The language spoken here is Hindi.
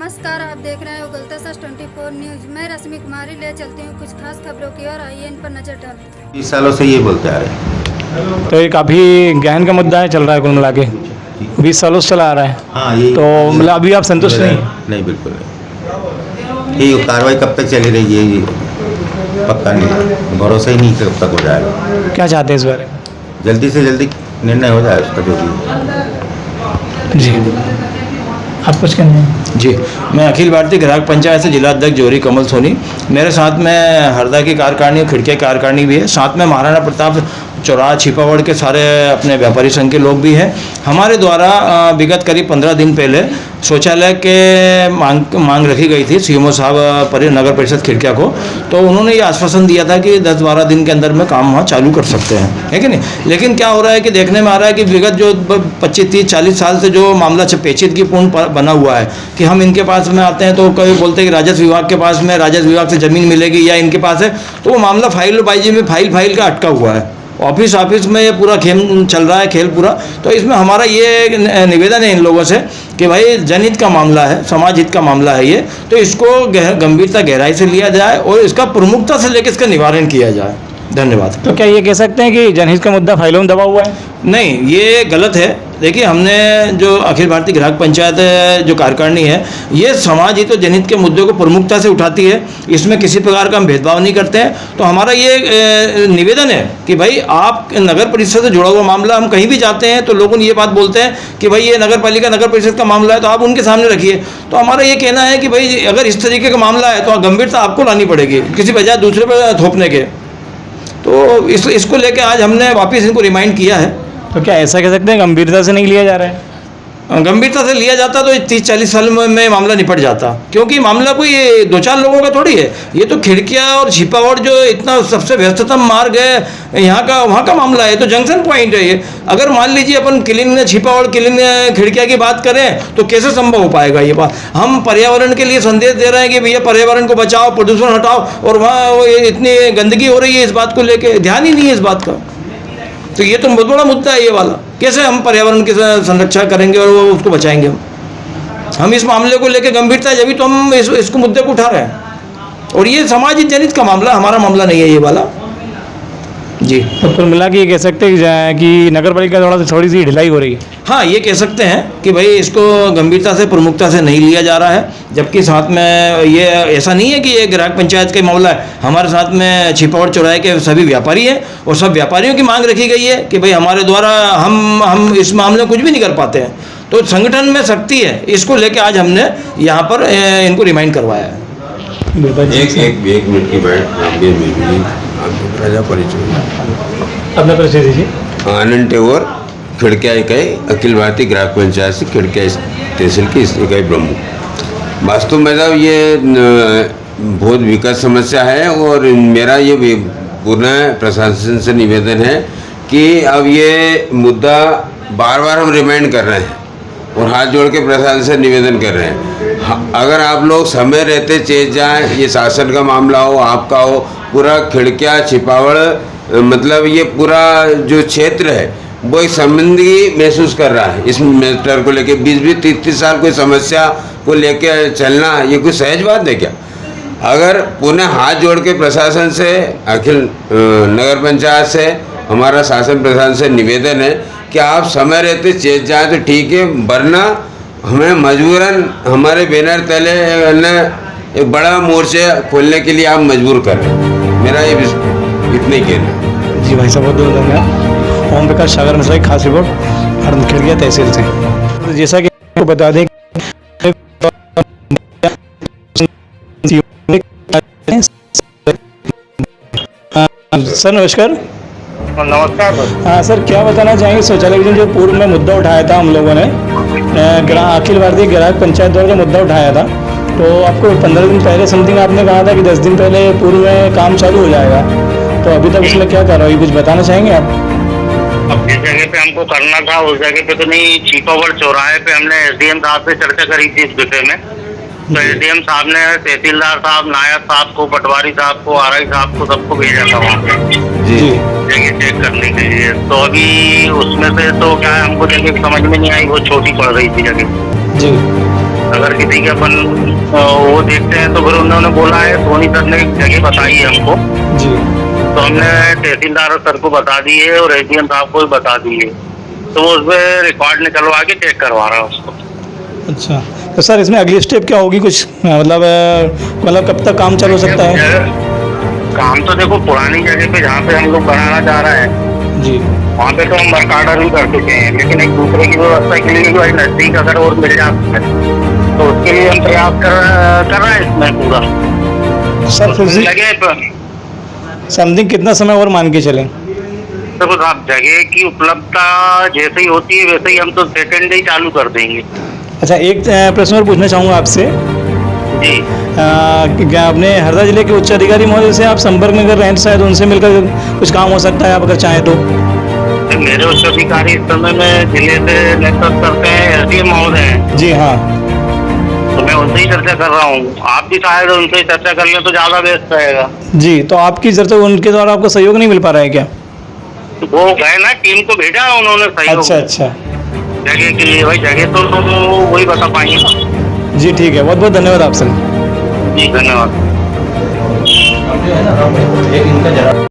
नमस्कार, आप देख रहे हैं उगलता 24 न्यूज। मैं रश्मि कुमारी ले चलती हूँ कुछ खास खबरों की ओर। आइए इन पर नजर डालें। 20 सालों से ये बोलते आ रहे हैं। तो ये काफ़ी गहन का मुद्दा है, चल रहा है कुल मिला के 20 सालों से चला आ रहा है। हाँ, ये तो मतलब अभी आप संतुष्ट नहीं? नहीं, बिल्कुल नहीं। ये कार्रवाई कब तक चली रही है ये पक्का नहीं, भरोसा ही नहीं कब तक हो जाएगा। क्या चाहते हैं इस बारे में? जल्दी से जल्दी निर्णय हो जाए उसका जो भी। जी, आप कुछ कहना है? जी, मैं अखिल भारतीय ग्राहक पंचायत से जिला अध्यक्ष जोरी कमल सोनी। मेरे साथ में हरदा की कार्यकारिणी और खिड़की कार्यकारिणी भी है। साथ में महाराणा प्रताप चौराहा छिपावड़ के सारे अपने व्यापारी संघ के लोग भी हैं। हमारे द्वारा विगत करीब 15 दिन पहले शौचालय के मांग रखी गई थी सीएमओ साहब नगर परिषद खिड़किया को। तो उन्होंने ये आश्वासन दिया था कि 10-12 दिन के अंदर में काम वहाँ चालू कर सकते हैं, है कि नहीं। लेकिन क्या हो रहा है कि देखने में आ रहा है कि विगत जो 25-30-40 साल से जो मामला पेचीदगीपूर्ण बना हुआ है कि हम इनके पास में आते हैं तो कभी बोलते हैं कि राजस्व विभाग के पास में राजस्व विभाग से ज़मीन मिलेगी या इनके पास है, तो वो मामला फाइलबाजी में फाइल का अटका हुआ है। ऑफिस में ये पूरा खेल चल रहा है, खेल पूरा। तो इसमें हमारा ये निवेदन है इन लोगों से कि भाई जनहित का मामला है, समाज हित का मामला है ये, तो इसको गंभीरता गहराई से लिया जाए और इसका प्रमुखता से लेकर इसका निवारण किया जाए। धन्यवाद। तो क्या ये कह सकते हैं कि जनहित का मुद्दा फाइलों में दबा हुआ है? नहीं, ये गलत है। देखिए, हमने जो अखिल भारतीय ग्राहक पंचायत जो कार्यकारिणी है, ये समाज हित और जनहित के मुद्दों को प्रमुखता से उठाती है। इसमें किसी प्रकार का हम भेदभाव नहीं करते हैं। तो हमारा ये निवेदन है कि भाई आप नगर परिषद से जुड़ा हुआ मामला, हम कहीं भी जाते हैं तो लोग ये बात बोलते हैं कि भाई ये नगर पालिका नगर परिषद का मामला है तो आप उनके सामने रखिए। तो हमारा ये कहना है कि भाई अगर इस तरीके का मामला है तो गंभीरता आपको लानी पड़ेगी, किसी बजाय दूसरे पर थोपने के। तो इसको लेके आज हमने वापस इनको रिमाइंड किया है। तो क्या ऐसा कह सकते हैं गंभीरता से नहीं लिया जा रहा है? गंभीरता से लिया जाता तो 30-40 साल में मामला निपट जाता, क्योंकि मामला कोई 2-4 लोगों का थोड़ी है। ये तो खिड़किया और छिपावड़ जो इतना सबसे व्यस्ततम मार्ग है यहाँ का, वहाँ का मामला है। तो जंक्शन पॉइंट है ये। अगर मान लीजिए अपन छिपावड़ खिड़किया की बात करें तो कैसे संभव हो पाएगा ये बात। हम पर्यावरण के लिए संदेश दे रहे हैं कि भैया पर्यावरण को बचाओ, प्रदूषण हटाओ, और वहाँ इतनी गंदगी हो रही है, इस बात को लेकर ध्यान ही नहीं है इस बात का। तो ये तो बहुत बड़ा मुद्दा है ये वाला। कैसे हम पर्यावरण की संरक्षण करेंगे और उसको बचाएंगे? हम इस मामले को लेकर गंभीरता है, जब तो हम इसको मुद्दे को उठा रहे हैं। और ये समाज जनहित का मामला, हमारा मामला नहीं है ये वाला। जी, तो कुल मिला के ये कह सकते हैं कि नगर पालिका द्वारा थोड़ी सी ढिलाई हो रही है। हाँ, ये कह सकते हैं कि भाई इसको गंभीरता से प्रमुखता से नहीं लिया जा रहा है। जबकि साथ में ये ऐसा नहीं है कि ये ग्राहक पंचायत का मामला है। हमारे साथ में छिपावड़ चौराहे के सभी व्यापारी हैं और सब व्यापारियों की मांग रखी गई है कि भाई हमारे द्वारा हम इस मामले में कुछ भी नहीं कर पाते हैं। तो संगठन में शक्ति है, इसको लेकर आज हमने यहाँ पर इनको रिमाइंड करवाया है। एक मिनट की बैठ राजा परिचय अपना परिचय दीजिए। आनंद टेवर, खिड़किया इकाई, अखिल भारतीय ग्राहक पंचायत से खिड़किया तहसील की इकाई प्रमुख। वास्तव में साहब ये बहुत विकट समस्या है और मेरा ये पुनः प्रशासन से निवेदन है कि अब ये मुद्दा बार बार हम रिमाइंड कर रहे हैं और हाथ जोड़ के प्रशासन से निवेदन कर रहे हैं। अगर आप लोग समय रहते चेत जाएं, ये शासन का मामला हो, आपका हो, पूरा खिड़किया छिपावड़ मतलब ये पूरा जो क्षेत्र है वो एक संबंधी महसूस कर रहा है इस मैटर को लेके। 20-30 साल कोई समस्या को लेके चलना ये कोई सहज बात है क्या? अगर पुनः हाथ जोड़ के प्रशासन से, अखिल नगर पंचायत से, हमारा शासन प्रशासन से निवेदन है कि आप समय रहते चेत जाएँ तो ठीक है, वरना हमें मजबूरन हमारे बैनर तले एक बड़ा मोर्चा खोलने के लिए आप मजबूर कर रहे हैं। मेरा ये इतना ही कहना है। जी भाई साहब, बहुत बहुत धन्यवाद। ओम प्रकाश सागर मिश्रा, खास रिपोर्ट खिड़किया तहसील से। तो जैसा कि आपको बता दें सर, नमस्कार। नमस्कार। हाँ सर, क्या बताना चाहेंगे शौचालय जो पूर्व में मुद्दा उठाया था हम लोगों ने, अखिल भारतीय ग्राहक पंचायत द्वारा मुद्दा उठाया था, तो आपको 15 दिन पहले समथिंग आपने कहा था कि 10 दिन पहले पूर्व में काम चालू हो जाएगा। तो अभी तक उसमें क्या कर रहा है, कुछ बताना चाहेंगे आप? अब जिस जगह पे हमको करना था उस जगह पे तो नहीं। छिपावड़ चौराहे पे हमने एसडीएम साहब से चर्चा करी थी इस विषय में। तो एसडीएम साहब ने तहसीलदार साहब, नायब साहब को, पटवारी साहब को, आरआई साहब को, सबको भेजा था वहाँ पे जी जगह चेक करने के लिए। तो अभी उसमें से तो क्या है, हमको जगह समझ में नहीं आई, वो छोटी पड़ रही थी जगह। जी, अगर किसी के अपन वो देखते हैं तो फिर उन्होंने बोला है, सोनी सर ने एक जगह बताई है हमको, जी। तो हमने तहसीलदार सर को बता दी है और एसडीएम साहब को भी बता दी है, तो वो उसमें रिकॉर्ड निकलवा के चेक करवा रहा है उसको। अच्छा, तो सर इसमें अगली स्टेप क्या होगी कुछ, मतलब कब तक काम चालू हो सकता है? काम तो देखो पुरानी जगह पे जहाँ पे हम लोग बनाना चाह रहे हैं जी। वहाँ पे तो हम वर्क ऑर्डर भी कर चुके हैं, लेकिन एक दूसरे की व्यवस्था के लिए भाई नजदीक अगर और मिल जाता है तो उसके लिए हम प्रयास कर रहे हैं इसमें पूरा। सर फिर से जगह समथिंग कितना समय और मान के चलें? देखो साहब, जगह की उपलब्धता जैसे ही होती है वैसे ही हम तो सेकंड ही चालू कर देंगे। अच्छा, एक प्रश्न और पूछना चाहूँगा आपसे। जी। क्या अपने हरदा जिले के उच्च अधिकारी महोदय से आप संपर्क में कर रहे हैं, शायद उनसे मिलकर कुछ काम हो सकता है, आप अगर चाहें तो? मेरे उच्च अधिकारी इस समय में जिले से नेतृत्व करते हैं एसडीएम महोदय हैं, जी हाँ। तो मैं उनसे ही चर्चा कर रहा हूँ। आप भी शायद उनसे चर्चा कर लें तो ज्यादा बेस्ट रहेगा। जी, तो आपकी चर्चा उनके द्वारा आपको सहयोग नहीं मिल पा रहा है क्या? वो गए ना, टीम को भेजा उन्होंने सहयोग अच्छा अच्छा। जगह के लिए, भाई जगह तो वही बता पाएंगे। जी ठीक है, बहुत बहुत धन्यवाद आप सर। जी धन्यवाद। एक इनका जरा